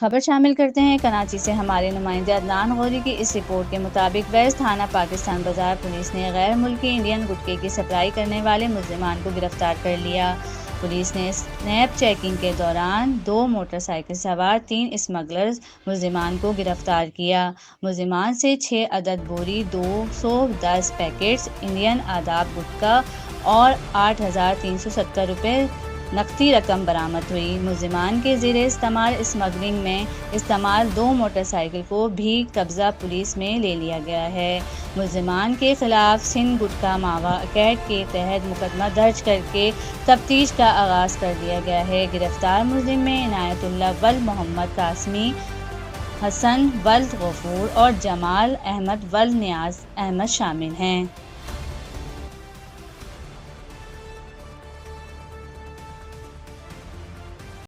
خبر شامل کرتے ہیں کراچی سے ہمارے نمائندے عدنان غوری کی اس رپورٹ کے مطابق ویس تھانہ پاکستان بازار پولیس نے غیر ملکی انڈین گٹکے کی سپلائی کرنے والے ملزمان کو گرفتار کر لیا۔ پولیس نے اسنیپ چیکنگ کے دوران 2 موٹر سائیکل سوار 3 اسمگلرز ملزمان کو گرفتار کیا۔ ملزمان سے 6 عدد بوری 210 پیکٹس انڈین آداب گٹکا اور 8,370 روپے نقدی رقم برآمد ہوئی۔ ملزمان کے زیر استعمال اسمگلنگ میں استعمال 2 موٹر سائیکل کو بھی قبضہ پولیس میں لے لیا گیا ہے۔ ملزمان کے خلاف سندھ گٹکا ماوا ایکٹ کے تحت مقدمہ درج کر کے تفتیش کا آغاز کر دیا گیا ہے۔ گرفتار ملزم میں عنایت اللہ ولد محمد قاسمی، حسن ولد غفور اور جمال احمد ولد نیاز احمد شامل ہیں۔